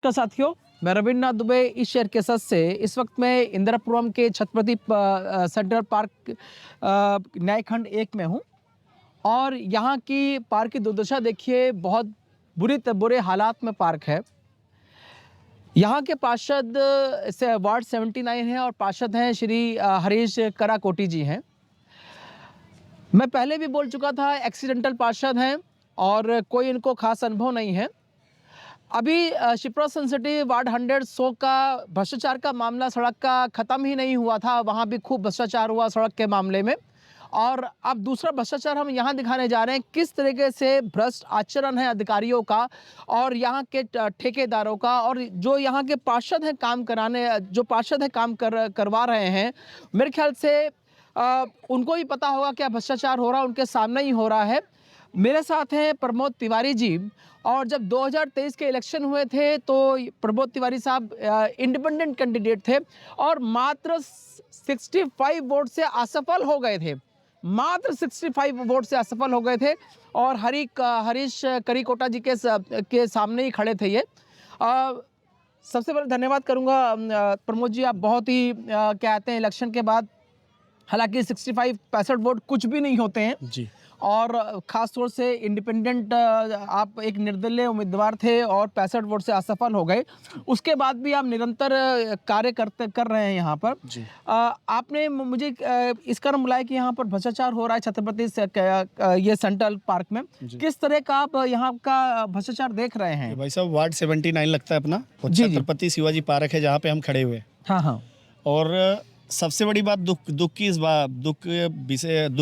नमस्कार साथियों, मैं रविन्द्रनाथ दुबे इस शहर के सच से इस वक्त मैं इंदिरापुरम के छत्रपति सेंट्रल पार्क न्याय खंड 1 में हूँ और यहाँ की पार्क की दुर्दशा देखिए, बहुत बुरे हालात में पार्क है। यहाँ के पार्षद से वार्ड 79 है और पार्षद हैं श्री हरीश कराकोटी जी हैं। मैं पहले भी बोल चुका था, एक्सीडेंटल पार्षद हैं और कोई इनको खास अनुभव नहीं है। अभी शिप्रा सेंसिटिव वार्ड 100 का भ्रष्टाचार का मामला सड़क का ख़त्म ही नहीं हुआ था, वहाँ भी खूब भ्रष्टाचार हुआ सड़क के मामले में। और अब दूसरा भ्रष्टाचार हम यहाँ दिखाने जा रहे हैं, किस तरीके से भ्रष्ट आचरण है अधिकारियों का और यहाँ के ठेकेदारों का, और जो यहाँ के पार्षद हैं काम करवा रहे हैं। मेरे ख्याल से उनको ही पता होगा क्या भ्रष्टाचार हो रहा है, उनके सामने ही हो रहा है। मेरे साथ हैं प्रमोद तिवारी जी, और जब 2023 के इलेक्शन हुए थे तो प्रमोद तिवारी साहब इंडिपेंडेंट कैंडिडेट थे और मात्र 65 वोट से असफल हो गए थे। मात्र 65 वोट से असफल हो गए थे और हरीश करीकोटा जी के सामने ही खड़े थे ये। सबसे पहले धन्यवाद करूंगा प्रमोद जी, आप बहुत ही कहते हैं इलेक्शन के बाद, हालांकि 65 वोट कुछ भी नहीं होते हैं जी, और ख़ास तौर से इंडिपेंडेंट आप एक निर्दलीय उम्मीदवार थे और 65 वोट से असफल हो गए। उसके बाद भी आप निरंतर कार्य कर रहे हैं यहाँ पर। जी। आपने मुझे इस कारण बुलाया कि यहाँ पर भ्रष्टाचार हो रहा है छत्रपति से ये सेंट्रल पार्क में। किस तरह का आप यहाँ का भ्रष्टाचार देख रहे हैं? भाई साहब, वार्ड 79 लगता है अपना, और जी, जी। छत्रपति शिवाजी पार्क है जहाँ पे हम खड़े हुए। हाँ हाँ। और सबसे बड़ी बात दुख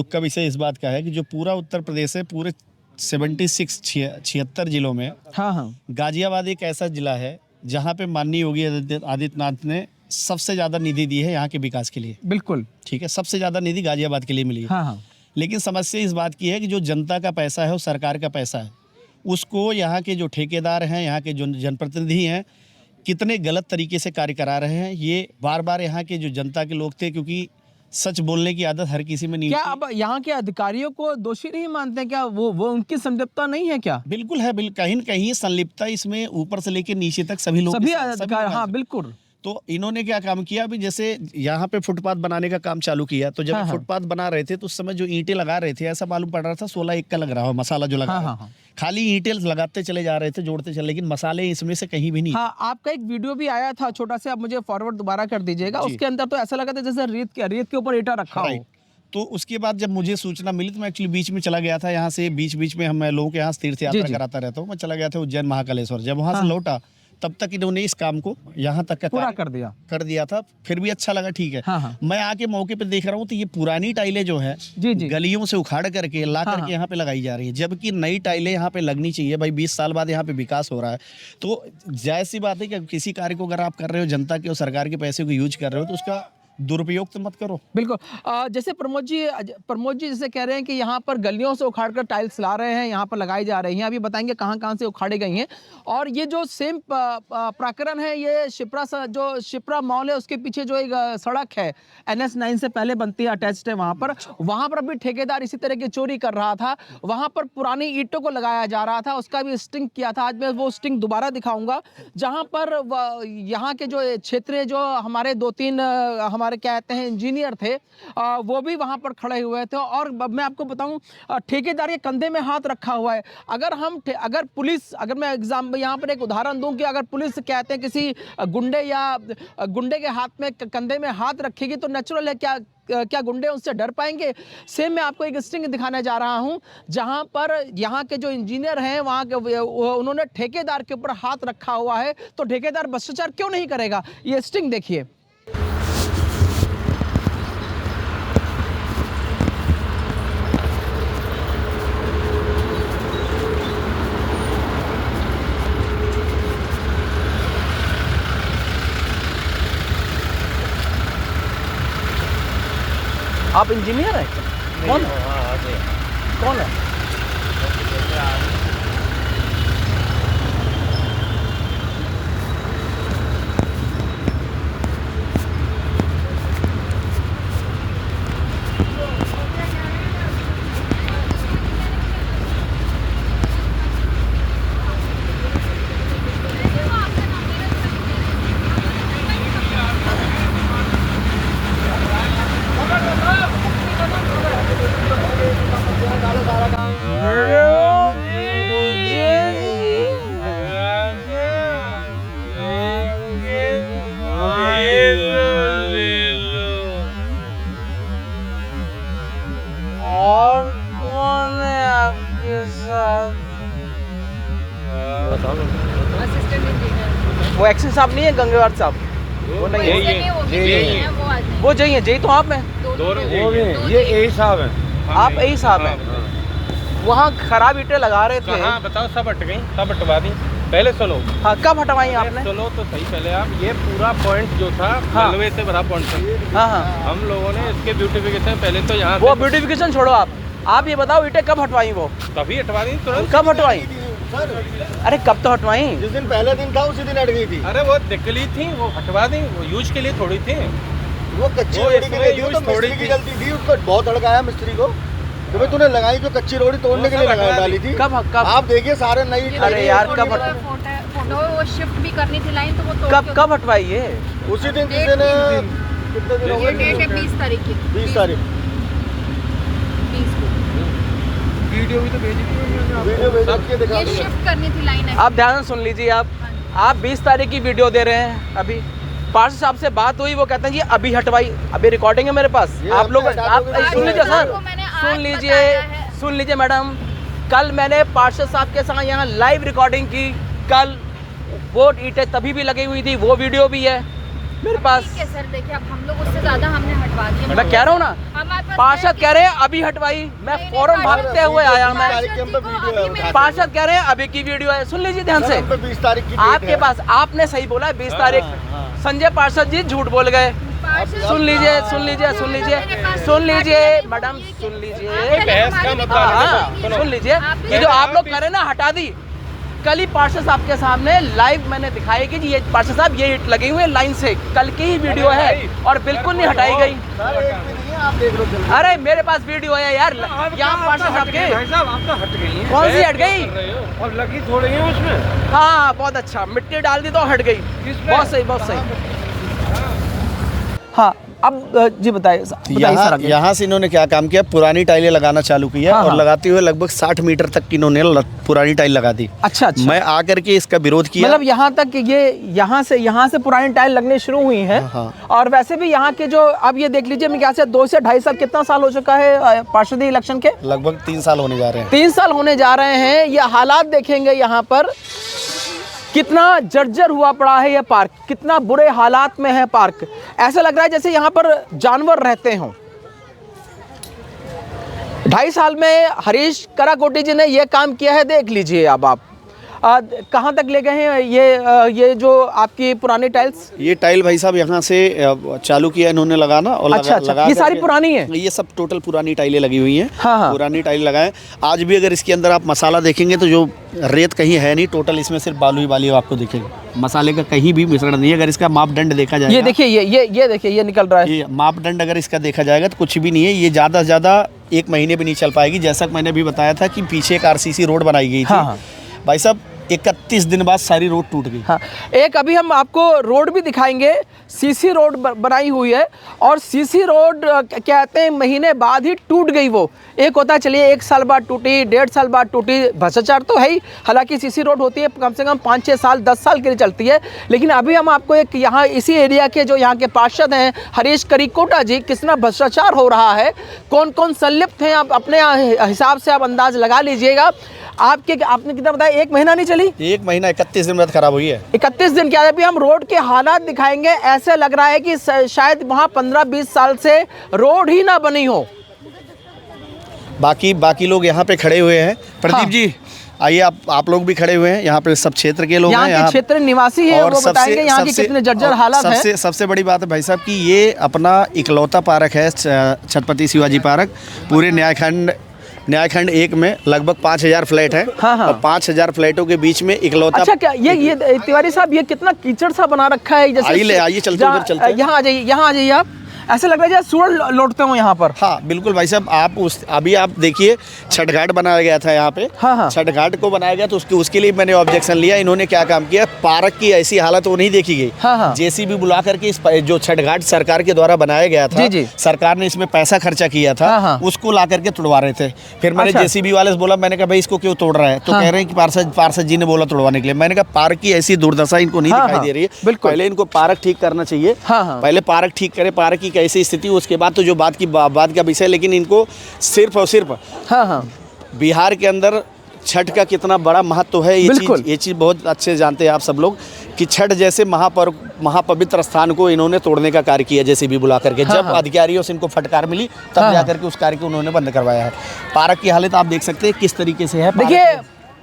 का विषय इस बात का है कि जो पूरा उत्तर प्रदेश है, पूरे 76 जिलों में हाँ हाँ। गाजियाबाद एक ऐसा जिला है जहाँ पे माननीय योगी आदित्यनाथ ने सबसे ज़्यादा निधि दी है यहाँ के विकास के लिए। बिल्कुल ठीक है, सबसे ज़्यादा निधि गाजियाबाद के लिए मिली है। हाँ हाँ। लेकिन समस्या इस बात की है कि जो जनता का पैसा है, वो सरकार का पैसा है, उसको यहाँ के जो ठेकेदार हैं, यहाँ के जो जनप्रतिनिधि हैं, कितने गलत तरीके से कार्य करा रहे हैं। ये बार बार यहाँ के जो जनता के लोग थे, क्योंकि सच बोलने की आदत हर किसी में नहीं क्या होती। अब यहाँ के अधिकारियों को दोषी नहीं मानते हैं क्या? वो उनकी संलिप्तता नहीं है क्या? बिल्कुल है, कहीं न कहीं संलिप्तता इसमें ऊपर से लेकर नीचे तक सभी लोग, सभी अधिकारी, हाँ बिल्कुल। तो इन्होंने क्या काम किया, अभी जैसे यहाँ पे फुटपाथ बनाने का काम चालू किया, तो जब हाँ, हाँ। फुटपाथ बना रहे थे तो उस समय जो ईंटें लगा रहे थे, ऐसा मालूम पड़ रहा था 16 का लग रहा हो मसाला जो लगा हाँ, रहा हाँ, है। हाँ। खाली ईंटें लगाते चले जा रहे थे, जोड़ते चले, लेकिन मसाले इसमें से कहीं भी नहीं। हाँ, आपका एक वीडियो भी आया था छोटा सा, आप मुझे फॉरवर्ड दोबारा कर दीजिएगा। जी। उसके अंदर तो ऐसा लगा था जैसे रेत के ऊपर ईंटा रखा हो। राइट। तो उसके बाद जब मुझे सूचना मिली तो मैं एक्चुअली बीच में चला गया था, यहाँ से बीच में हम लोगों के यहाँ तीर्थ यात्रा जी। कराता रहता हूँ। मैं चला गया था उज्जैन महाकालेश्वर, जब वहाँ हाँ। से लौटा तब तक इन्होंने इस काम को यहाँ तक का पूरा कार्य कर दिया था। फिर भी अच्छा लगा, ठीक है। हाँ, हाँ। मैं आके मौके पे देख रहा हूँ तो ये पुरानी टाइलें जो है जी, जी। गलियों से उखाड़ करके ला हाँ, करके यहाँ पे लगाई जा रही है, जबकि नई टाइलें यहाँ पे लगनी चाहिए। भाई 20 साल बाद यहाँ पे विकास हो रहा है, तो जायज़ सी बात है कि किसी कार्य को अगर आप कर रहे हो, जनता के और सरकार के पैसे को यूज कर रहे हो, तो उसका दुरुपयोग तो मत करो। बिल्कुल। जैसे प्रमोद जी जैसे कह रहे हैं कि यहाँ पर गलियों से उखाड़कर टाइल्स ला रहे हैं, यहाँ पर लगाई जा रही हैं। अभी बताएंगे कहाँ से उखाड़ी गई हैं। और ये जो सेम प्रकरण है, ये जो शिप्रा मॉल है उसके पीछे जो एक सड़क है NH9 से पहले बनती है, अटैच्ड है वहाँ पर भी ठेकेदार इसी तरह की चोरी कर रहा था। वहाँ पर पुरानी ईंटों को लगाया जा रहा था, उसका भी स्टिंग किया था। आज मैं वो स्टिंग दोबारा दिखाऊंगा, जहाँ पर यहाँ के जो क्षेत्र जो हमारे 2-3 हमारे कहते हैं इंजीनियर थे, वो भी वहां पर खड़े हुए थे। और मैं आपको बताऊं, ठेकेदार के कंधे में हाथ रखा हुआ है। अगर मैं एग्जाम यहाँ पर एक उदाहरण दूं कि अगर पुलिस कहते हैं किसी गुंडे के हाथ में कंधे में हाथ रखेगी तो नेचुरल है, क्या गुंडे उससे डर पाएंगे? सेम मैं आपको एक स्टिंग दिखाने जा रहा हूं, जहां पर यहाँ के जो इंजीनियर हैं वहां के उन्होंने ठेकेदार के ऊपर हाथ रखा हुआ है। तो ठेकेदार भ्रष्टाचार क्यों नहीं करेगा? ये स्टिंग देखिए। आप इंजीनियर हैं? कौन है? कौन है? वो एक्शन साहब नहीं है, गंगेवार साहब वो नहीं है, वो जई है, जई तो आप हैं, ये यही साहब है। आप यही साहब हैं। वहाँ खराब ईंटें लगा रहे थे। हाँ बताओ, सब हट गई, सब हटवा दी। पहले सुनो, हाँ कब हटवाई आपने? सुनो तो सही पहले आप। ये पूरा पॉइंट जो था हाँ। मलबे से भरा पॉइंट था। हाँ हाँ, हम लोगों ने इसके ब्यूटिफिकेशन पहले तो यहाँ वो ब्यूटिफिकेशन छोड़ो, आप ये बताओ ईंटें कब हटवाई? वो तभी हटवा दी तुरंत। कब हटवाई? अरे कब तो हटवाई? जिस दिन पहला दिन था उसी दिन हट गई थी। अरे वो निकली थी, वो हटवा दी, वो यूज के लिए थोड़ी थी। वो कच्ची वो रोड़ी इसमें के लिए थी, यूज तो थोड़ी मिस्त्री की थी। गलती थी, उसको बहुत हड़काया मिस्त्री को। तो भाई तूने लगाई जो कच्ची रोड़ी तोड़ने के लिए लगा डाली थी। कब आप देखिए सारे नई। अरे यार कब फोटो वो शिफ्ट भी करनी थी लाइन, तो वो कब हटवाई ये? उसी दिन जिस दिन कितने दिन हो ये गए? डेट है 20 तारीख की। 20 तारीख। 20 को वीडियो भी तो भेजी थी वीडियो भेज के दिखा ये दूंगा। शिफ्ट करनी थी लाइन। आप ध्यान से सुन लीजिए, आप 20 तारीख की वीडियो दे रहे हैं। अभी पार्षद साहब से बात हुई, वो कहते हैं जी अभी हटवाई, अभी रिकॉर्डिंग है मेरे पास। ये आप लोग आपने हटा आप दोगे तो सुन लीजिए सर, आपको मैंने आज सुन लीजिए मैडम। कल मैंने पार्षद साहब के साथ यहाँ लाइव रिकॉर्डिंग की। कल वो ईंटें तभी भी लगी हुई थी, वो वीडियो भी है मेरे पास। ठीक है सर, देखिए अब हम लोग उससे ज्यादा हमने हटवा दिया। मैं कह रहा हूँ ना, हमारे पास पार्षद कह रहे हैं अभी हटवाई, मैं नहीं, फौरन पार्षद भागते हुए आया मैं। तारीख के हम पे वीडियो है उठा के। पार्षद कह रहे हैं अभी की वीडियो है, सुन लीजिए ध्यान से। हम पे 20 तारीख की डेट आपके है। पास, आपने सही बोला है 20 तारीख। संजय पार्षद जी झूठ बोल गए। सुन लीजिए मैडम, सुन लीजिए। बहस का मतलब हाँ, सुन लीजिए, ये जो आप लोग कह रहे हैं ना हटा दी, कल ही पार्षद साहब के सामने लाइव मैंने दिखाई कि जी ये पार्षद साहब ये ईंट लगी हुई है लाइन से, कल की ही वीडियो है और बिल्कुल नहीं हटाई गई। सर, एक भी नहीं है, आप देख लो जल्दी। अरे मेरे पास वीडियो है यार, यहाँ पार्षद साहब के। भाई साहब आप तो हट गई हैं। कौन सी हट गई? और लगी थोड़ी है उसमें। हाँ बहुत अच्छा, मिट्टी डाल दी तो हट गई। बहुत सही, बहुत सही। हाँ अब जी बताइए सर आगे। यहाँ से इन्होंने क्या काम किया, पुरानी टाइलें लगाना चालू किया। हाँ, और हाँ। लगाते हुए लगभग 60 मीटर तक इन्होंने पुरानी टाइल लगा दी। अच्छा अच्छा, मैं आकर के इसका विरोध किया। मतलब यहाँ तक कि ये यहाँ से पुरानी टाइल लगने शुरू हुई हैं। हाँ। और वैसे भी यहाँ के जो, अब ये देख लीजिए, मेरे ख्याल से 2 से 2.5 साल, कितना साल हो चुका है पार्षदी इलेक्शन के? लगभग 3 साल होने जा रहे हैं। 3 साल होने जा रहे हैं। ये हालात देखेंगे यहाँ पर, कितना जर्जर हुआ पड़ा है ये पार्क, कितना बुरे हालात में है पार्क। ऐसा लग रहा है जैसे यहाँ पर जानवर रहते हों। 2.5 साल में हरीश कराकोटी जी ने ये काम किया है, देख लीजिए। अब आप कहाँ तक ले गए हैं ये जो आपकी पुरानी टाइल्स? ये टाइल भाई साहब यहाँ से चालू किया इन्होंने लगाना। और अच्छा, ये सारी पुरानी है? ये सब टोटल पुरानी टाइलें लगी हुई हैं। हाँ, हाँ। पुरानी टाइल लगाए। आज भी अगर इसके अंदर आप मसाला देखेंगे तो जो रेत कहीं है नहीं, टोटल इसमें सिर्फ बालू ही बालू आपको दिखेगा। मसाले का कहीं भी मिश्रण नहीं है। अगर इसका मापदंड देखा जाए, ये देखिए, ये देखिए, ये निकल रहा है। ये मापदंड अगर इसका देखा जाएगा तो कुछ भी नहीं है। ये ज़्यादा से ज़्यादा 1 महीने भी नहीं चल पाएगी। जैसा कि मैंने भी बताया था कि पीछे एक आरसीसी रोड बनाई गई थी। हाँ, हाँ। भाई साहब 31 दिन बाद सारी रोड टूट गई। हाँ, एक अभी हम आपको रोड भी दिखाएंगे। सीसी रोड बनाई हुई है और सीसी रोड कहते हैं महीने बाद ही टूट गई। वो एक होता है चलिए 1 साल बाद टूटी, 1.5 साल बाद टूटी, भ्रष्टाचार तो है ही। हालांकि सीसी रोड होती है कम से कम 5-6 साल 10 साल के लिए चलती है। लेकिन अभी हम आपको एक यहाँ इसी एरिया के जो यहाँ के पार्षद हैं हरीश करिकोटा जी, कितना भ्रष्टाचार हो रहा है, कौन कौन संलिप्त हैं, आप अपने हिसाब से आप अंदाज लगा लीजिएगा। आपने कितना बताया, 1 महीना नहीं चली? 1 महीना 31 दिन बाद खराब हुई है। 31 दिन क्या है? अभी हम रोड के हालात दिखाएंगे। ऐसे लग रहा है कि शायद वहाँ 15-20 साल से रोड ही ना बनी हो। बाकी लोग यहाँ पे खड़े हुए हैं। प्रदीप हाँ। जी आइए, आप लोग भी खड़े हुए हैं। यहाँ पे सब क्षेत्र के लोग हैं, यहाँ के क्षेत्र निवासी हैं, वो बताएंगे यहाँ की कितने जर्जर हालात हैं। सबसे बड़ी बात है भाई साहब कि ये अपना इकलौता पार्क है, छत्रपति शिवाजी पार्क। पूरे न्यायखंड 1 में लगभग 5000 फ्लैट है। हाँ, हाँ। और 5000 फ्लैटों के बीच में इकलौता। अच्छा, क्या ये तिवारी साहब, ये कितना कीचड़ सा बना रखा है? जैसे आइए चलते उधर चलते हैं। यहाँ आ जाइए आप। ऐसा लग रहा है जैसे सूअर लौटते हो यहाँ पर। हाँ बिल्कुल भाई साहब। अभी आप देखिए, छठ घाट बनाया गया था यहाँ पे। हाँ, हाँ। छठ घाट को बनाया गया तो उसके लिए मैंने ऑब्जेक्शन लिया। इन्होंने क्या काम किया, पार्क की ऐसी हालत वो नहीं देखी गई। हाँ, हाँ। जेसीबी बुला करके इस जो छठ घाट सरकार के द्वारा बनाया गया था, जी, जी। सरकार ने इसमें पैसा खर्चा किया था। हाँ, हाँ। उसको ला करके तोड़वा रहे थे। फिर मैंने अच्छा। जेसीबी वाले से बोला, मैंने कहा भाई इसको क्यों तोड़ रहा है? तो हाँ। कह रहे हैं कि पार्षद जी ने बोला तोड़वाने के लिए। मैंने कहा पार्क की ऐसी दुर्दशा इनको नहीं हाँ, दिखाई हाँ। दे रही है। बिल्कुल। पहले इनको पार्क ठीक करना चाहिए। हाँ, हाँ। पहले पार्क ठीक करे, पार्क की कैसी स्थिति, उसके बाद तो जो बात का विषय। लेकिन इनको सिर्फ और सिर्फ हाँ, हाँ। बिहार के अंदर छठ का कितना बड़ा महत्व है, बिल्कुल। ये चीज़ बहुत अच्छे से जानते हैं आप सब लोग कि छठ जैसे महापवित्र स्थान को इन्होंने तोड़ने का कार्य किया जेसीबी बुला करके। हाँ, जब हाँ। अधिकारियों से इनको फटकार मिली तब हाँ, जाकर के उस कार्य को उन्होंने बंद करवाया है। पार्क की हालत आप देख सकते हैं किस तरीके से है। देखिए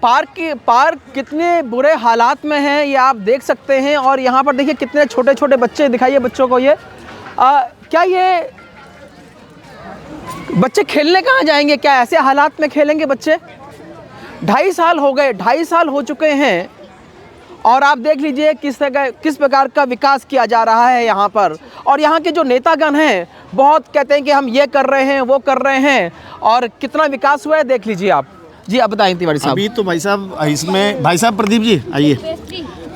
पार्क कितने बुरे हालात में है ये आप देख सकते हैं। और यहाँ पर देखिए कितने छोटे छोटे बच्चे, दिखाइए बच्चों को ये क्या ये बच्चे खेलने कहाँ जाएंगे? क्या ऐसे हालात में खेलेंगे बच्चे? 2.5 साल हो गए, 2.5 साल हो चुके हैं और आप देख लीजिए किस प्रकार का विकास किया जा रहा है यहाँ पर। और यहाँ के जो नेतागण हैं बहुत कहते हैं कि हम ये कर रहे हैं, वो कर रहे हैं, और कितना विकास हुआ है देख लीजिए आप। जी आप बताएं तिवारी साहब। अभी तो भाई साहब इसमें, भाई साहब प्रदीप जी आइए,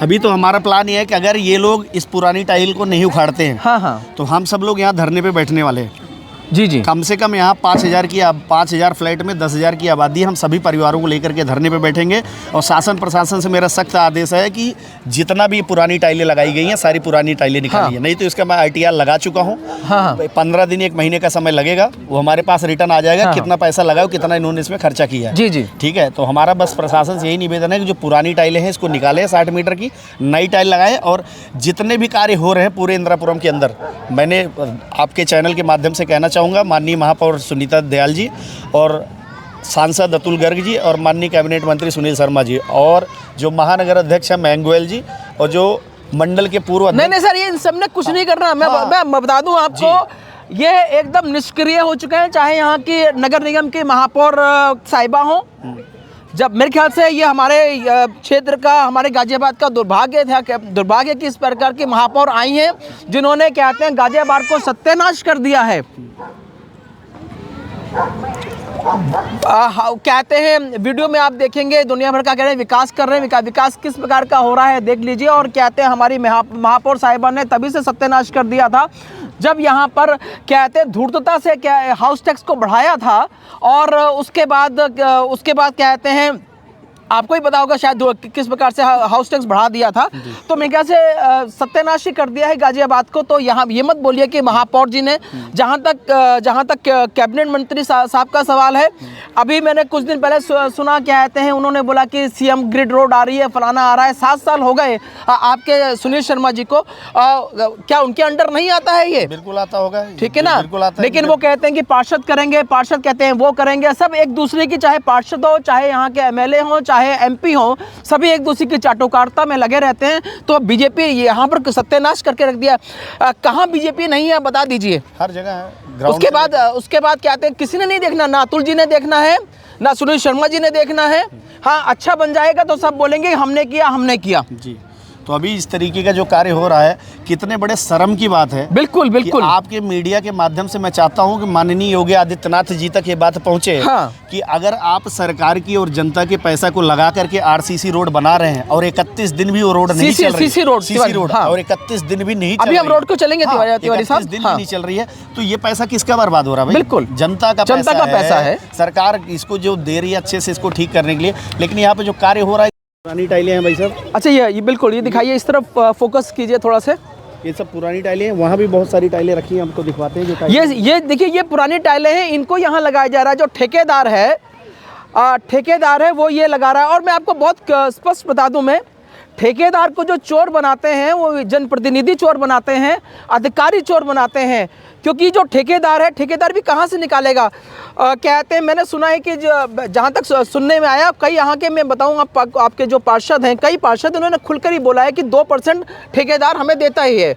अभी तो हमारा प्लान ये है कि अगर ये लोग इस पुरानी टाइल को नहीं उखाड़ते हैं हाँ हाँ तो हम सब लोग यहाँ धरने पे बैठने वाले हैं। जी जी कम से कम यहाँ 5,000 फ्लैट में 10,000 की आबादी, हम सभी परिवारों को लेकर के धरने पे बैठेंगे। और शासन प्रशासन से मेरा सख्त आदेश है कि जितना भी पुरानी टाइलें लगाई गई हैं सारी पुरानी टाइलें निकालिए। हाँ। नहीं तो इसका मैं ITR लगा चुका हूँ। हाँ। 15 दिन 1 महीने का समय लगेगा, वो हमारे पास रिटर्न आ जाएगा। हाँ। कितना पैसा लगाओ, कितना इन्होंने इसमें खर्चा किया है। जी जी ठीक है, तो हमारा बस प्रशासन से यही निवेदन है कि जो पुरानी टाइलें हैं इसको निकालें 60 मीटर की, नई टाइल लगाएं। और जितने भी कार्य हो रहे हैं पूरे इंदिरापुरम के अंदर, मैंने आपके चैनल के माध्यम से कहना चाहूँगा माननीय महापौर सुनीता दयाल जी और सांसद अतुल गर्ग जी और माननीय कैबिनेट मंत्री सुनील शर्मा जी और जो महानगर अध्यक्ष है मयंक गोयल जी और जो मंडल के पूर्व नहीं सर, ये इन सब ने कुछ नहीं करना। मैं बता दूं आपको, ये एकदम निष्क्रिय हो चुके हैं। चाहे यहाँ की नगर निगम के महापौर साहिबा हों, जब मेरे ख्याल से ये हमारे क्षेत्र का, हमारे गाजियाबाद का दुर्भाग्य था कि इस प्रकार की महापौर आई हैं जिन्होंने कहते हैं गाजियाबाद को सत्यानाश कर दिया है। कहते हैं वीडियो में आप देखेंगे दुनिया भर का कह रहे हैं विकास कर रहे हैं, विकास किस प्रकार का हो रहा है देख लीजिए। और कहते हैं हमारी महापौर साहिबा ने तभी से सत्यानाश कर दिया था जब यहाँ पर कहते हैं धूर्तता से क्या हाउस टैक्स को बढ़ाया था। और उसके बाद कहते हैं आपको ही पता होगा शायद किस प्रकार से हाउस टैक्स बढ़ा दिया था। तो मेरे ख्याल से सत्यानाशी कर दिया है गाजियाबाद को। तो यहाँ ये मत बोलिए कि महापौर जी ने, जहाँ तक कैबिनेट मंत्री साहब का सवाल है, अभी मैंने कुछ दिन पहले सुना कहते हैं उन्होंने बोला कि सीएम ग्रिड रोड आ रही है, फलाना आ रहा है। 7 साल हो गए आपके सुनील शर्मा जी को, क्या उनके अंडर नहीं आता है ये? बिल्कुल आता होगा, ठीक है ना। बिल्कुल आता है। लेकिन वो कहते हैं कि पार्षद करेंगे, पार्षद कहते हैं वो करेंगे। सब एक दूसरे की, चाहे पार्षद हो, चाहे यहाँ के MLA हो, चाहे MP हो, सभी एक दूसरे की चाटोकारिता में लगे रहते हैं। तो बीजेपी यहाँ पर सत्यानाश करके रख दिया। कहाँ बीजेपी नहीं है बता दीजिए? हर जगह है। उसके बाद कहते हैं किसी ने नहीं देखना, ना अतुल जी ने देखना है, ना सुनील शर्मा जी ने देखना है। हाँ, अच्छा बन जाएगा तो सब बोलेंगे हमने किया जी। तो अभी इस तरीके का जो कार्य हो रहा है कितने बड़े शर्म की बात है। बिल्कुल बिल्कुल। आपके मीडिया के माध्यम से मैं चाहता हूं कि माननीय योगी आदित्यनाथ जी तक ये बात पहुंचे। हाँ। कि अगर आप सरकार की और जनता के पैसा को लगा करके RCC रोड बना रहे हैं और 31 दिन भी वो रोड नहीं चल रही, CC रोड हाँ। और 31 दिन भी नहीं चल रही, अभी हम रोड को चलेंगे तिवारी साहब, 31 दिन भी नहीं चल रही है, तो ये पैसा किसका बर्बाद हो रहा है? बिल्कुल जनता का पैसा है। सरकार इसको जो दे रही है अच्छे से इसको ठीक करने के लिए, लेकिन यहाँ पे जो कार्य हो रहा है पुरानी टाइलें हैं भाई साहब। अच्छा, ये बिल्कुल, ये दिखाइए, इस तरफ फोकस कीजिए थोड़ा से। ये सब पुरानी टाइलें हैं, वहाँ भी बहुत सारी टाइलें रखी हैं, हमको दिखवाते हैं। जो ये देखिए, ये पुरानी टाइलें हैं, इनको यहाँ लगाया जा रहा है। जो ठेकेदार है वो ये लगा रहा है। और मैं आपको बहुत स्पष्ट बता दूं, मैं ठेकेदार को जो चोर बनाते हैं वो जनप्रतिनिधि चोर बनाते हैं, अधिकारी चोर बनाते हैं। क्योंकि जो ठेकेदार है, ठेकेदार भी कहाँ से निकालेगा? कहते हैं, मैंने सुना है कि जहाँ तक सुनने में आया, कई यहाँ के, मैं बताऊँ आपके जो पार्षद हैं, कई पार्षद उन्होंने खुलकर ही बोला है कि 2% ठेकेदार हमें देता ही है।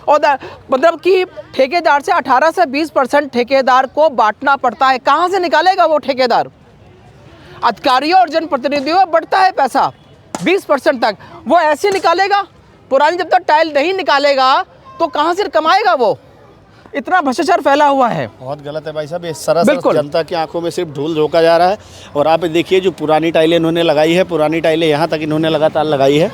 और मतलब कि ठेकेदार से 18 से 20% ठेकेदार को बांटना पड़ता है। कहाँ से निकालेगा वो ठेकेदार? अधिकारियों और जनप्रतिनिधियों में बढ़ता है पैसा 20% तक, वो ऐसे निकालेगा। पुरानी जब तक टाइल नहीं निकालेगा तो कहाँ से कमाएगा वो? इतना भ्रष्टाचार फैला हुआ है, बहुत गलत है भाई साहब। ये सरासर जनता की आंखों में सिर्फ धूल झोंका जा रहा है। और आप देखिए जो पुरानी टाइलें इन्होंने लगाई है, पुरानी टाइलें यहाँ तक इन्होंने लगातार लगाई है।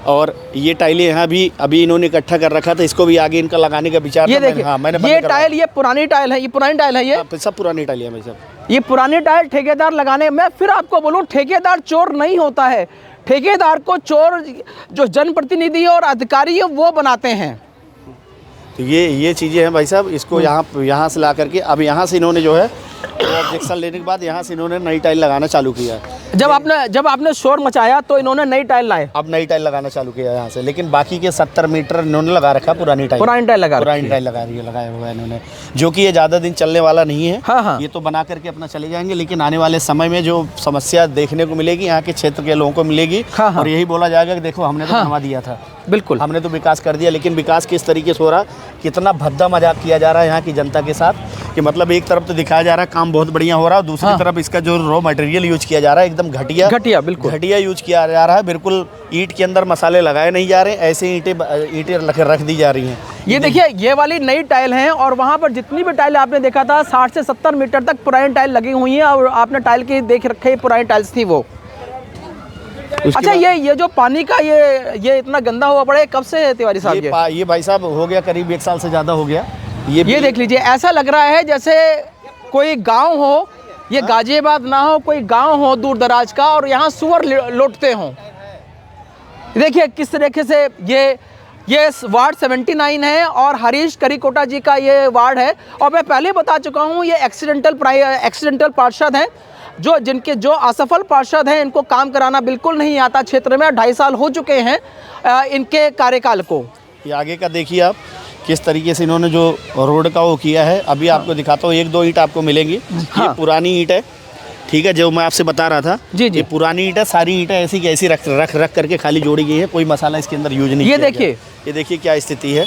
और ये टाइलें यहाँ भी अभी इन्होंने इकट्ठा कर रखा था, इसको भी आगे इनका लगाने का विचार। ये देखिए, ये टाइल, ये पुरानी टाइल है, ये पुरानी टाइल है, ये सब पुरानी टाइलें हैं भाई साहब। ये पुरानी टाइल ठेकेदार लगाने। मैं फिर आपको बोलूँ, ठेकेदार चोर नहीं होता है। ठेकेदार को चोर जो जनप्रतिनिधि और अधिकारी है वो बनाते हैं। तो ये चीज़ें हैं भाई साहब। इसको यहाँ से ला करके अब यहाँ से इन्होंने जो है ऑब्जेक्शन लेने के बाद यहाँ से इन्होंने नई टाइल लगाना चालू किया है। जब आपने शोर मचाया तो इन्होंने नई टाइल लाए, अब नई टाइल लगाना चालू किया यहाँ से, लेकिन बाकी के 70 मीटर इन्होंने लगा रखा पुरानी टाइल लगाया हुआ है इन्होंने, जो कि ये ज़्यादा दिन चलने वाला नहीं है। हाँ। ये तो बना करके अपना चले जाएंगे, लेकिन आने वाले समय में जो समस्या देखने को मिलेगी यहाँ के क्षेत्र के लोगों को मिलेगी। हाँ। और यही बोला जाएगा कि देखो हमने तो बनवा दिया था, बिल्कुल हमने तो विकास कर दिया, लेकिन विकास किस तरीके से हो रहा, कितना भद्दा मजाक किया जा रहा है यहाँ की जनता के साथ, कि मतलब एक तरफ तो दिखाया जा रहा है काम बहुत बढ़िया हो रहा है, दूसरी तरफ इसका जो रॉ मटेरियल यूज किया जा रहा है एकदम घटिया बिल्कुल घटिया यूज किया जा रहा है। बिल्कुल ईंट के अंदर मसाले लगाए नहीं जा रहे, ऐसे ईंटें रख दी जा रही हैं। ये देखिए ये वाली नई टाइल है, और वहाँ पर जितनी भी टाइल आपने देखा था 60 से 70 मीटर तक पुरानी टाइल लगी हुई है, और आपने टाइल की देख रखे पुरानी टाइल्स थी वो। अच्छा, ये जो पानी का ये इतना गंदा हुआ पड़ा है, कब से है तिवारी साहब? ये भाई साहब हो गया करीब 1 साल से ज़्यादा हो गया। ये देख लीजिए, ऐसा लग रहा है जैसे कोई गांव हो, ये गाजियाबाद ना हो, कोई गांव हो दूर दराज का, और यहाँ सुअर लौटते हों। देखिए किस तरीके से ये वार्ड 79 है, और हरीश करीकोटा जी का ये वार्ड है। और मैं पहले बता चुका हूँ, ये एक्सीडेंटल पार्षद हैं, जो असफल पार्षद हैं, इनको काम कराना बिल्कुल नहीं आता क्षेत्र में। 2.5 साल हो चुके हैं इनके कार्यकाल को। ये आगे का देखिए आप किस तरीके से इन्होंने जो रोड का वो किया है। अभी आपको दिखाता हूँ, 1-2 ईंट आपको मिलेंगी। ये पुरानी ईंट है, ठीक है, जो मैं आपसे बता रहा था। जी। ये पुरानी ईंट है, सारी ईंटें ऐसी की ऐसी रख करके खाली जोड़ी गई है, कोई मसाला इसके अंदर यूज नहीं। ये देखिए क्या स्थिति है।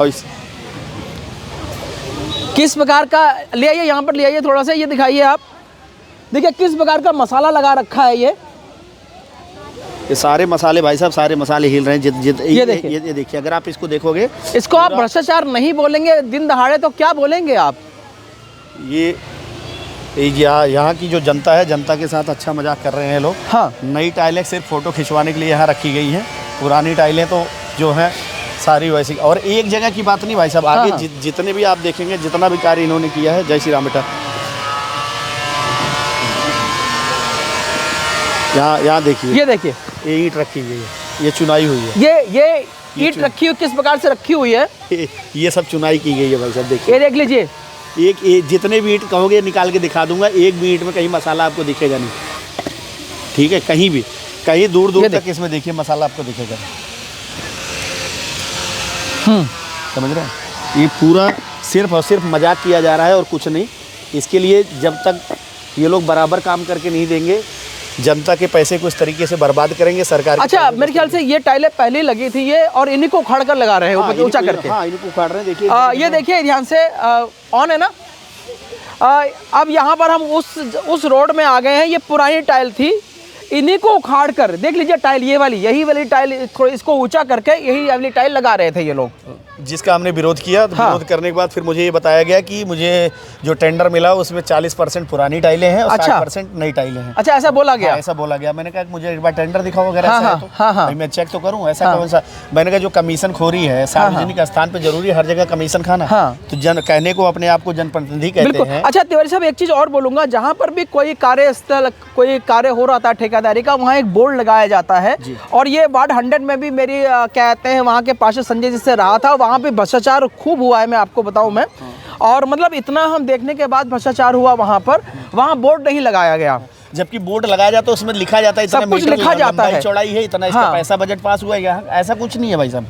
और किस प्रकार का ले आइए, यहाँ पर ले आइए थोड़ा सा, ये दिखाइए आप। देखिए किस प्रकार का मसाला लगा रखा है ये सारे मसाले भाई साहब, सारे मसाले हिल रहे हैं। ये देखिए अगर आप इसको देखोगे, इसको आप भ्रष्टाचार नहीं बोलेंगे दिन दहाड़े, तो क्या बोलेंगे आप? ये यहाँ की जो जनता है, जनता के साथ अच्छा मजाक कर रहे हैं लोग। हाँ। नई टाइलें सिर्फ फ़ोटो खिंचवाने के लिए यहाँ रखी गई हैं, पुरानी टाइलें तो जो हैं सारी वैसी। और एक जगह की बात नहीं भाई साहब, आगे जितने भी आप देखेंगे, जितना भी कार्य इन्होंने किया है। जय श्री राम बेटा, यहाँ देखिए, ये देखिए ये ईंट रखी गई है, ये चुनाई हुई है। ये ईंट रखी हुई किस प्रकार से रखी हुई है? ये सब चुनाई की गई है भाई साहब, देखिए। ये देख लीजिए, एक जितने भी ईंट कहोगे निकाल के दिखा दूंगा, एक भी ईंट में कहीं मसाला आपको दिखेगा नहीं, ठीक है, कहीं भी, कहीं दूर तक इसमें देखिए मसाला आपको दिखेगा। समझ रहे हैं? ये पूरा सिर्फ और सिर्फ मजाक किया जा रहा है और कुछ नहीं। इसके लिए जब तक ये लोग बराबर काम करके नहीं देंगे, जनता के पैसे को इस तरीके से बर्बाद करेंगे सरकार। अच्छा, मेरे ख्याल से ये टाइलें पहले लगी थी ये, और इन्हीं को उखाड़ कर लगा रहे हैं ऊंचा करके। हाँ, इनको उखाड़ रहे हैं, देखिए। ये देखिए ध्यान से, ऑन है ना। अब यहाँ पर हम उस रोड में आ गए हैं। ये पुरानी टाइल थी, इन्हीं को उखाड़ कर देख लीजिए, टाइल यही वाली टाइल, इसको ऊंचा करके यही वाली टाइल लगा रहे थे ये लोग, जिसका हमने विरोध किया। तो विरोध करने के बाद फिर मुझे ये बताया गया कि मुझे जो टेंडर मिला उसमें 40% पुरानी टाइलें हैं और 60% नई टाइलें हैं। अच्छा, ऐसा बोला गया? ऐसा बोला गया। मैंने कहा मुझे एक बार टेंडर दिखाओ अगर ऐसा है तो। भाई मैं चेक तो करूँ, ऐसा कौन सा। मैंने कहा जो कमीशन खोरी है सार्वजनिक स्थान पे, जरूरी हर जगह कमीशन खाना। तो कहने को अपने आप को जनप्रतिनिधि कहते हैं। अच्छा तिवारी साहब, एक चीज और बोलूंगा, जहाँ पर भी कोई कार्यस्थल, कोई कार्य हो रहा था ठेकेदारी का, वहाँ एक बोर्ड लगाया जाता है। और ये वार्ड 100 में भी मेरी कहते हैं वहाँ के पार्षद संजय जी से रहा था, वहाँ पे भ्रष्टाचार खूब हुआ है, मैं आपको बताऊं मैं। और मतलब इतना हम देखने के बाद भ्रष्टाचार हुआ वहाँ पर, वहाँ बोर्ड नहीं लगाया गया। जबकि बोर्ड लगाया जाता है उसमें लिखा जाता है इतना मीटर लिखा जाता है, चौड़ाई है इतना, इसका पैसा बजट पास हुआ है। यहाँ ऐसा कुछ नहीं है भाई साहब,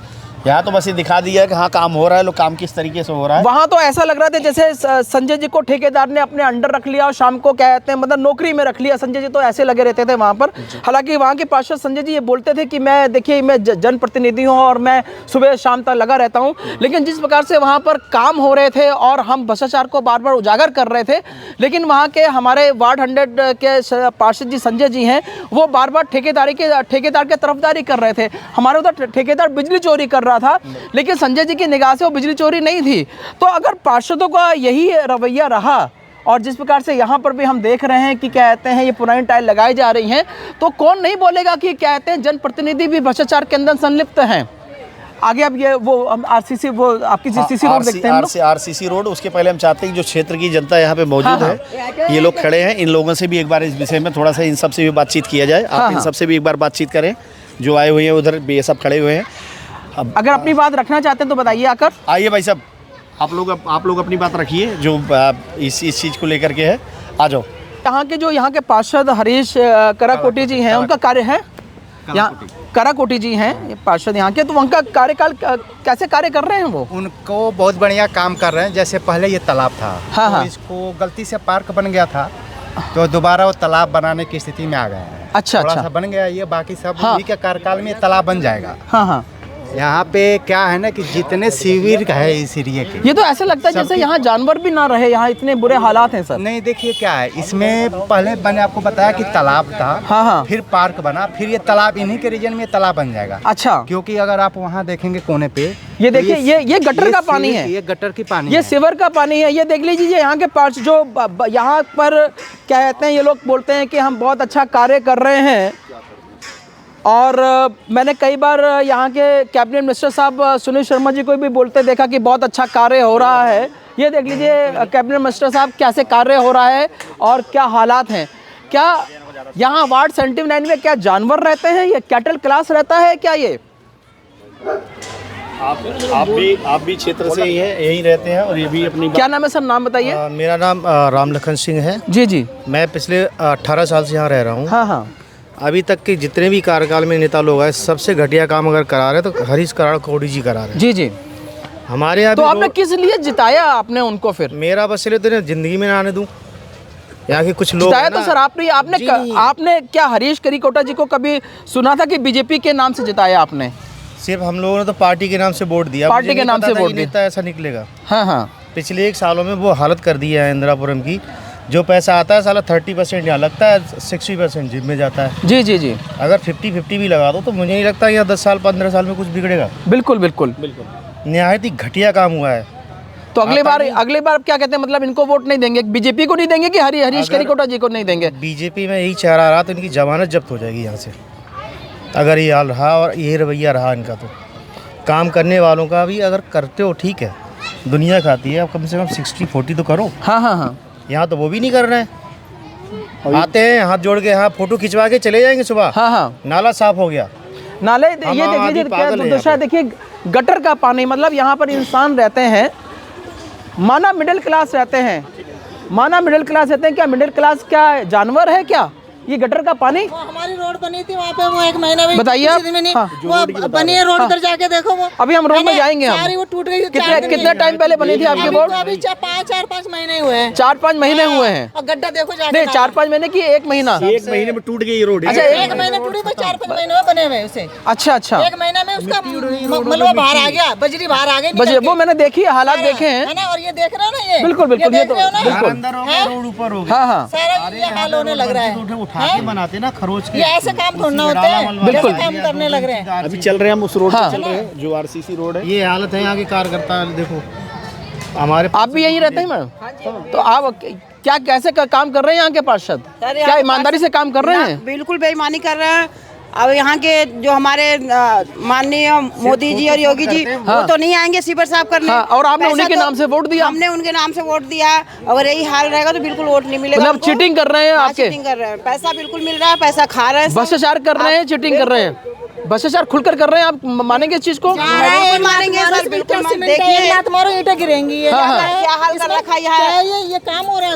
यहाँ तो बस ये दिखा दिया है कि हाँ काम हो रहा है, लोग काम किस तरीके से हो रहा है। वहाँ तो ऐसा लग रहा था जैसे संजय जी को ठेकेदार ने अपने अंडर रख लिया और शाम को कहते हैं मतलब नौकरी में रख लिया। संजय जी तो ऐसे लगे रहते थे वहाँ पर। हालांकि वहाँ के पार्षद संजय जी ये बोलते थे कि मैं देखिए मैं जनप्रतिनिधि हूँ और मैं सुबह शाम तक लगा रहता हूँ, लेकिन जिस प्रकार से वहाँ पर काम हो रहे थे और हम भ्रष्टाचार को बार बार उजागर कर रहे थे, लेकिन वहाँ के हमारे वार्ड 100 के पार्षद जी संजय जी हैं, वो बार बार ठेकेदार के तरफदारी कर रहे थे। हमारे उधर ठेकेदार बिजली चोरी कर रहा था, लेकिन संजय जी की निगाह से वो बिजली चोरी नहीं थी। तो अगर पार्षदों का यही रवैया रहा और जिस प्रकार से यहाँ पर भी हम देख रहे हैं कि कहते हैं ये पुरानी टाइल लगाई जा रही हैं, तो कौन नहीं बोलेगा कि कहते हैं जनप्रतिनिधि भी भ्रष्टाचार के अंदर संलिप्त हैं। आगे अब ये वो हम आरसीसी, वो आपकी सीसी रोड देखते हैं, आरसीसी रोड। उसके पहले हम चाहते हैं कि जो क्षेत्र की जनता यहाँ पे मौजूद है, ये लोग खड़े हैं, इन लोगों से भी एक बार इस विषय में थोड़ा सा इन सब से भी बातचीत किया जाए। आप इन सब से भी एक बार बातचीत करें, जो आए हुए हैं उधर ये सब खड़े हुए हैं। अब अगर अपनी बात रखना चाहते हैं तो बताइए आकर। आइए भाई साहब, आप लोग अपनी बात रखिए जो इस चीज़ को लेकर के है। आ जाओ, यहाँ के जो यहाँ के पार्षद हरीश कराकोटी जी हैं, उनका कार्य है यहाँ, कराकोटी जी हैं ये पार्षद यहाँ के, तो उनका कार्यकाल कैसे कार्य कर रहे हैं वो? उनको बहुत बढ़िया काम कर रहे हैं। जैसे पहले ये तालाब था, हाँ, तो हाँ। इसको गलती से पार्क बन गया था, तो दोबारा वो तालाब बनाने की स्थिति में आ गए हैं। अच्छा, थोड़ा अच्छा। सा बन गया ये, बाकी सब हाँ। उन्हीं के कार्यकाल में ये तालाब बन जाएगा। हाँ हाँ, यहाँ पे क्या है ना कि जितने शिविर है इस एरिया के, ये तो ऐसे लगता है जैसे सबकी- यहाँ जानवर भी ना रहे, यहाँ इतने बुरे हालात हैं सर। नहीं देखिए क्या है इसमें, पहले मैंने आपको बताया कि तालाब था, हाँ हाँ, फिर पार्क बना, फिर ये तालाब इन्हीं के रीजन में तालाब बन जाएगा। अच्छा, क्योंकि अगर आप वहाँ देखेंगे कोने पे, ये तो देखिए ये गटर का पानी है, ये गटर की पानी ये है। सिवर का पानी है। ये देख लीजिए यहाँ के पार्ष जो यहाँ पर क्या कहते हैं, ये लोग बोलते हैं कि हम बहुत अच्छा कार्य कर रहे हैं, और मैंने कई बार यहाँ के कैबिनेट मिनिस्टर साहब सुनील शर्मा जी को भी बोलते देखा कि बहुत अच्छा कार्य हो रहा है। ये देख लीजिए कैबिनेट मिनिस्टर साहब कैसे कार्य हो रहा है और क्या हालात हैं। क्या यहाँ वार्ड 79 में क्या जानवर रहते हैं, ये कैटल क्लास रहता है क्या ये? आप भी क्षेत्र से ही है, यहीं रहते हैं और ये भी अपनी क्या नाम है सर, नाम बताइए। मेरा नाम राम लखन सिंह है। जी जी, मैं पिछले 18 साल से यहाँ रह रहा हूँ। हाँ हाँ, अभी तक के जितने भी कार्यकाल में नेता लोग हैं, सबसे घटिया काम अगर करा रहे तो हरीश कराकोटी जी करा रहे हैं। जी जी। हमारे यहाँ तो भी आपने लोग- किस लिए जिताया आपने उनको फिर? मेरा बस इसलिए तो जिंदगी में ना आने दूँ। यहाँ के कुछ लोग जिताया हैं तो ना, सर आपने जी। आपने क्या हरीश करीकोटा जी को कभी सुना था कि बीजेपी के नाम से जिताया आपने? सिर्फ हम लोगों ने तो पार्टी के नाम से वोट दिया। पार्टी मुझे के नहीं नाम पता से था वोट ये दिया। नेता ऐसा निकलेगा। हाँ हाँ, पिछले 1 सालों में वो हालत कर दी है इंदिरापुरम की। जो पैसा आता है साला 30% यहाँ लगता है, 60% जिम में जाता है। जी जी जी, अगर 50-50 भी लगा दो तो मुझे नहीं लगता यहाँ 10 साल 15 साल में कुछ बिगड़ेगा। बिल्कुल बिल्कुल। निहायत ही घटिया काम हुआ है। तो अगले बार आप क्या कहते हैं, मतलब इनको वोट नहीं देंगे, बीजेपी को नहीं देंगे कि हरीश करीकोटा जी को नहीं देंगे? बीजेपी में यही चेहरा रहा तो इनकी जमानत जब्त हो जाएगी यहाँ से, अगर ये हाल रहा और ये रवैया रहा इनका। तो काम करने वालों का भी अगर करते हो ठीक है, दुनिया खाती है, अब कम से कम 60-40 तो करो। हाँ हाँ हाँ, यहाँ तो वो भी नहीं कर रहे हैं। आते हैं हाथ जोड़ के, यहाँ फोटो खिंचवा के चले जाएंगे सुबह। हाँ हाँ, नाला साफ हो गया। नाले ये हम देख आदमी लीजिए क्या पागल है दुर्दशा है। देखिए गटर का पानी, मतलब यहाँ पर इंसान रहते हैं, माना मिडिल क्लास रहते हैं, क्या मिडिल क्लास क्या जानवर है क्या? ये गटर का पानी, वो हमारी रोड बनी थी वहाँ पे, वो 1 महीना भी बताइए आप। किसी दिन में नहीं, हाँ। वो बनी है रोड, उधर जाके देखो वो। अभी हम रोड में मैंने जाएंगे हम। सारी वो टूट गई। कितने टाइम पहले बनी थी आपकी बोर्ड? अभी 4-5 महीने हुए हैं। 4-5 महीने हुए हैं। और गड्ढा देखो जाके। नहीं 4-5 महीने की 1 महीना। 1 महीने में टूट गई रोड। अच्छा, 1 महीने टूटी तो 4-5 महीने में बने हुए उसे। अच्छा अच्छा, 1 महीने में उसका मलबा बाहर आ गया, बजरी बाहर आ गई। बजे वो मैंने देखी है, हालात देखे हैं। है ना, और ये देख रहे हो ना, ये बिल्कुल, बिल्कुल, ये देख तो- रहे हो ना? बिल्कुल। अंदर हो गया, रोड ऊपर हो गया। हाँ हाँ, सारा ये हाल होने लग रहा है। उठा के बनाते ना खरोच के। ये ऐसे काम थोड़ा होते हैं, बिल्कुल। ऐसे काम करने लग रहे हैं। अभी चल रहे हैं हम उस रोड हाँ। से चल रहे हैं जो आरसीसी रोड है। ये हालत है यहाँ के कार्यकर्ता। देखो हमारे आप भी यहीं रहते हैं मैडम? तो आप क्या कैसे काम कर रहे हैं यहाँ के पार्षद? क्या ईमानदारी से काम कर रहे हैं? बिल्कुल बेईमानी कर रहे हैं। अब यहाँ के जो हमारे माननीय मोदी जी और योगी जी, वो तो नहीं आएंगे सीवर साफ करने। हाँ, और आपने पैसा उन्हीं के तो नाम से वोट दिया? हमने उनके नाम से वोट दिया। अगर यही हाल रहेगा तो बिल्कुल वोट नहीं मिलेगा। मतलब उनको। चीटिंग कर रहे हैं हाँ, आपके? चीटिंग कर रहे हैं। पैसा बिल्कुल मिल रहा है, पैसा खा रहे हैं। भ्रष्टाचार कर रहे हैं, चीटिंग कर रहे हैं, भ्रष्टाचार खुलकर कर रहे हैं। आप मानेंगे इस चीज को? नहीं मानेंगे सर, बिल्कुल मत। देखिए तुम्हारा ईंटें गिरेंगी। ये हाँ, क्या हाँ। है? क्या हाल कर रखा है क्या यहाँ। है ये काम हो रहा है?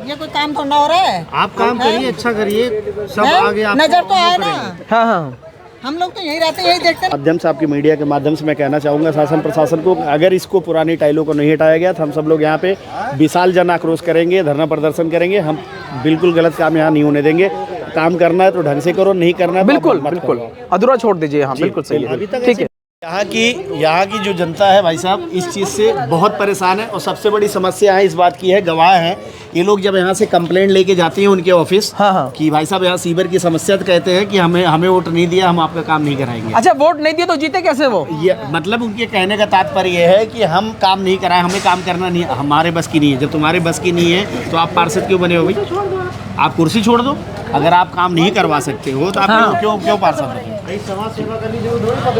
ये कोई काम थोड़ा हो रहा है। आप काम करिए, अच्छा करिए, सब हैं? आगे आप नजर तो आए ना। हाँ हाँ, हम लोग तो यही रहते हैं, यही देखते हैं। माध्यम से आपकी मीडिया के माध्यम से मैं कहना चाहूँगा शासन प्रशासन को, अगर इसको पुरानी टाइलों को नहीं हटाया गया तो हम सब लोग यहाँ पे विशाल जन आक्रोश करेंगे, धरना प्रदर्शन करेंगे। हम बिल्कुल गलत काम यहाँ नहीं होने देंगे। काम करना है तो ढंग से करो, नहीं करना है तो बिल्कुल मत बिल्कुल करो। अधूरा छोड़ दीजिए। हाँ बिल्कुल सही है, ठीक है। यहाँ की जो जनता है भाई साहब, इस चीज़ से बहुत परेशान है और सबसे बड़ी समस्या है इस बात की है, गवाह हैं ये लोग जब यहाँ से कंप्लेंट लेके जाते हैं उनके ऑफिस, हाँ हाँ, कि भाई साहब यहाँ सीवर की समस्या, तो कहते हैं कि हमें वोट नहीं दिया, हम आपका काम नहीं कराएंगे। अच्छा, वोट नहीं दिए तो जीते कैसे वो? ये मतलब उनके कहने का तात्पर्य ये है कि हम काम नहीं कराएं, हमें काम करना नहीं, हमारे बस की नहीं है। जब तुम्हारे बस की नहीं है तो आप पार्षद क्यों बने हो भाई? आप कुर्सी छोड़ दो। अगर आप काम नहीं करवा सकते हो तो आप हाँ। क्यों पार्षद बने?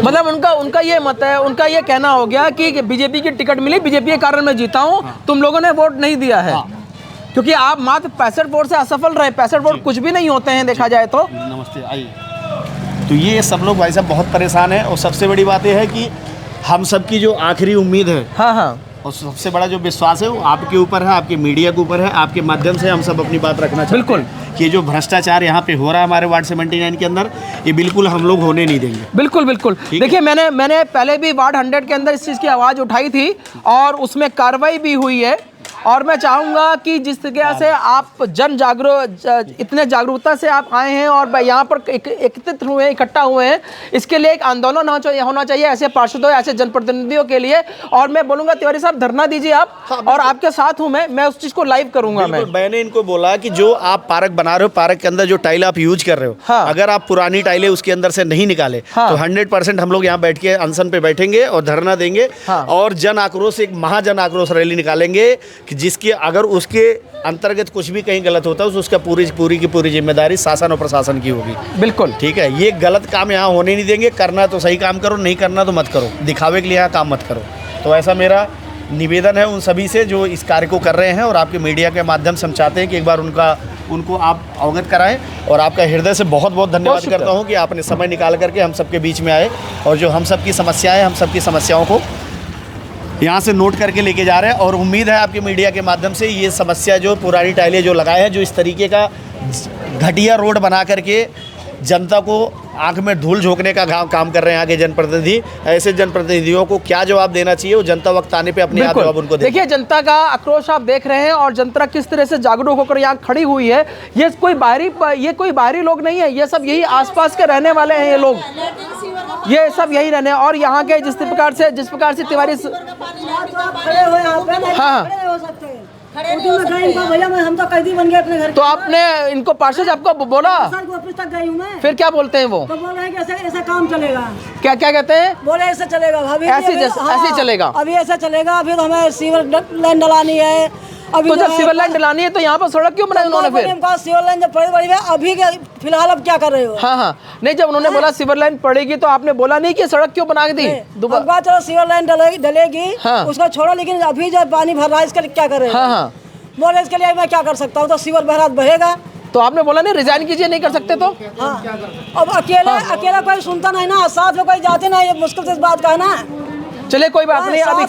मतलब उनका ये मत है, उनका ये कहना हो गया कि बीजेपी की टिकट मिली, बीजेपी के कारण मैं जीता हूँ, तुम लोगों ने वोट नहीं दिया है। क्योंकि आप मात्र 65 वोट से असफल रहे। 65 वोट कुछ भी नहीं होते हैं देखा जाए तो। नमस्ते, आइए। तो ये सब लोग भाई साहब बहुत परेशान हैं और सबसे बड़ी बात यह है कि हम सबकी जो आखिरी उम्मीद है हाँ हाँ, और सबसे बड़ा जो विश्वास है वो आपके ऊपर है, आपके मीडिया के ऊपर है, आपके माध्यम से हम सब अपनी बात रखना चाहते हैं। बिल्कुल। कि ये जो भ्रष्टाचार यहाँ पे हो रहा है हमारे वार्ड 79 के अंदर, ये बिल्कुल हम लोग होने नहीं देंगे। बिल्कुल बिल्कुल। देखिए मैंने पहले भी वार्ड 100 के अंदर इस चीज़ की आवाज़ उठाई थी और उसमें कार्रवाई भी हुई है। और मैं चाहूँगा कि जिस तरह से आप इतने जागरूकता से आप आए हैं और यहाँ पर एकत्रित हुए हैं, इकट्ठा हुए हैं, इसके लिए एक आंदोलन होना चाहिए ऐसे पार्षदों, ऐसे जनप्रतिनिधियों के लिए। और मैं बोलूँगा तिवारी साहब धरना दीजिए आप, और आपके साथ हूँ मैं उस चीज़ को लाइव करूँगा। मैंने इनको बोला कि जो आप पार्क बना रहे हो, पार्क के अंदर जो टाइल आप यूज कर रहे हो, हाँ। अगर आप पुरानी टाइलें उसके अंदर से नहीं निकाले, हाँ। तो 100% हम लोग यहाँ बैठ के अनशन पे बैठेंगे और धरना देंगे, हाँ। और जन आक्रोश, एक महाजन आक्रोश रैली निकालेंगे कि जिसके अगर उसके अंतर्गत कुछ भी कहीं गलत होता है तो उसका पूरी की पूरी जिम्मेदारी शासन और प्रशासन की होगी। बिल्कुल ठीक है, ये गलत काम यहाँ होने नहीं देंगे। करना तो सही काम करो, नहीं करना तो मत करो, दिखावे के लिए यहाँ काम मत करो। तो ऐसा मेरा निवेदन है उन सभी से जो इस कार्य को कर रहे हैं, और आपके मीडिया के माध्यम से हम चाहते हैं कि एक बार उनको आप अवगत कराएं। और आपका हृदय से बहुत बहुत धन्यवाद करता हूँ कि आपने समय निकाल करके हम सबके बीच में आए, और जो हम सबकी समस्याएं, हम सबकी समस्याओं को यहाँ से नोट करके लेके जा रहे हैं। और उम्मीद है आपके मीडिया के माध्यम से ये समस्या, जो पुरानी टाइलें जो लगाए हैं, जो इस तरीके का घटिया रोड बना करके जनता को आंख में धूल झोंकने का काम कर रहे हैं आगे जनप्रतिनिधि, ऐसे जनप्रतिनिधियों को क्या जवाब देना चाहिए, वो जनता वक्त आने पे अपने आप जवाब उनको दे। देखिए जनता का आक्रोश आप देख रहे हैं और जनता किस तरह से जागरूक होकर यहाँ खड़ी हुई है। ये कोई बाहरी लोग नहीं है, ये सब यही आसपास के रहने वाले हैं। ये लोग, ये सब यही रहने, और यहाँ के जिस प्रकार से तिवारी, हाँ, भैया हम तो कैदी बन गए अपने घर। तो आपने इनको पार्षद आपको बोला? ऑफिस तक गई हूँ मैं। फिर क्या बोलते हैं वो? तो बोल रहे हैं कि ऐसा काम चलेगा। क्या कहते हैं? बोले ऐसे चलेगा भाभी, ऐसे चलेगा, अभी ऐसा चलेगा। अभी तो हमें सीवर लाइन डलानी है। अभी तो जब सिविल लाइन डलानी है तो यहाँ पर सड़क क्यों बनाई उन्होंने? फिर सिविल लाइन जब पड़ी है, अभी फिलहाल अब क्या कर रहे हो? हाँ, नहीं, जब उन्होंने बोला सिविल लाइन पड़ेगी तो आपने बोला नहीं कि सड़क क्यों बना दी? दोबारा चलो सिविल लाइन डलेगी, हाँ। उसको छोड़ो, लेकिन अभी जब पानी भर रहा है इसके लिए क्या कर रहे हो? हाँ, बोले इसके लिए मैं क्या कर सकता हूँ, तो सिविल बहरात बहेगा। तो आपने बोला नहीं रिजाइन कीजिए, नहीं कर सकते तो? हाँ। अब अकेला कोई सुनता नहीं ना, साथ में कोई जाते ना, ये मुश्किल से इस बात का है ना। चलिए कोई बात नहीं, अब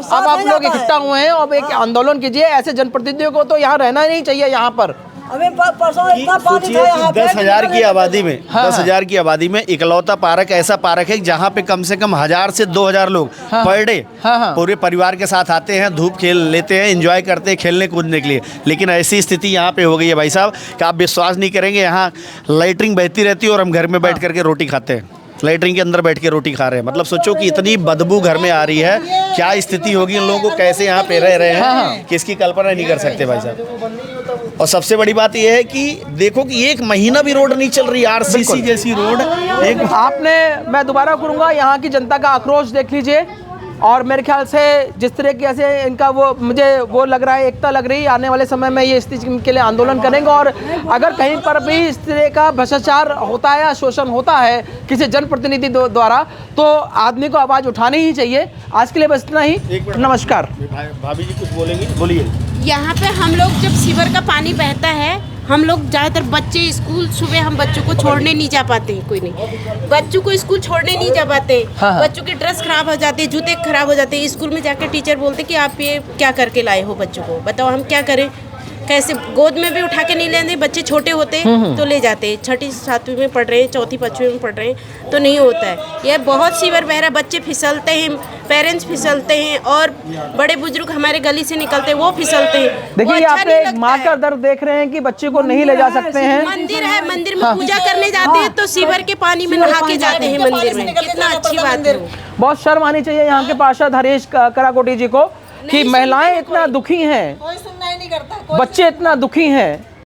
आप लोग इकट्ठा हुए हैं, अब एक आंदोलन कीजिए। ऐसे जनप्रतिनिधियों को तो यहाँ रहना नहीं चाहिए यहाँ पर। अभी परसों इतना पानी था यहाँ पे, 10,000 की आबादी में, हाँ। 10,000 की आबादी में इकलौता पार्क ऐसा पार्क है जहाँ पे कम से कम 1000 से 2000 लोग हाँ। पर डे हाँ। पूरे परिवार के साथ आते हैं, धूप खेल लेते हैं, एंजॉय करते हैं, खेलने कूदने के लिए। लेकिन ऐसी स्थिति यहाँ पे हो गई है भाई साहब कि आप विश्वास नहीं करेंगे, यहाँ लाइटिंग बहती रहती है और हम घर में बैठ करके रोटी खाते हैं, लाइटिंग के अंदर बैठ के रोटी खा रहे हैं। मतलब सोचो कि इतनी बदबू घर में आ रही है, क्या स्थिति होगी इन लोगों को, कैसे यहाँ पे रह रहे हैं कि इसकी कल्पना नहीं कर सकते भाई साहब। और सबसे बड़ी बात यह है कि देखो कि 1 महीना भी रोड नहीं चल रही, आरसीसी जैसी रोड। मैं दोबारा करूँगा, यहाँ की जनता का आक्रोश देख लीजिए। और मेरे ख्याल से जिस तरीके से इनका मुझे लग रहा है, एकता लग रही है, आने वाले समय में ये इस चीज़ के लिए आंदोलन करेंगे। और अगर कहीं पर भी इस तरह का भ्रष्टाचार होता है या शोषण होता है किसी जनप्रतिनिधि द्वारा, तो आदमी को आवाज़ उठानी ही चाहिए। आज के लिए बस इतना ही, नमस्कार। भाभी जी कुछ बोलेंगी, बोलिए। यहाँ पे हम लोग जब सीवर का पानी बहता है, हम लोग ज़्यादातर बच्चे स्कूल, सुबह हम बच्चों को छोड़ने नहीं जा पाते हैं, कोई नहीं, बच्चों को स्कूल छोड़ने नहीं जा पाते। हाँ। बच्चों की ड्रेस खराब हो जाती है, जूते खराब हो जाते हैं। स्कूल में जाकर टीचर बोलते कि आप ये क्या करके लाए हो बच्चों को, बताओ हम क्या करें, कैसे। गोद में भी उठा के नहीं लेते, बच्चे छोटे होते तो ले जाते, 6ठी 7वीं में पढ़ रहे हैं, 4ठी 5वीं में पढ़ रहे हैं तो नहीं होता है। यह बहुत सीवर बह रहा, बच्चे फिसलते हैं, पेरेंट्स फिसलते हैं, और बड़े बुजुर्ग हमारे गली से निकलते हैं वो फिसलते हैं। देखिए आप माँ का दर्द देख रहे हैं कि बच्चे को नहीं ले जा सकते हैं। मंदिर है, मंदिर में पूजा करने जाते हैं तो सीवर के पानी में नहा के जाते हैं मंदिर में, कितना अच्छी बात है। बहुत शर्म आनी चाहिए यहाँ के पार्षद हरीश कराकोटी जी को कि महिलाएं इतना दुखी हैं, बच्चे इतना दुखी हैं,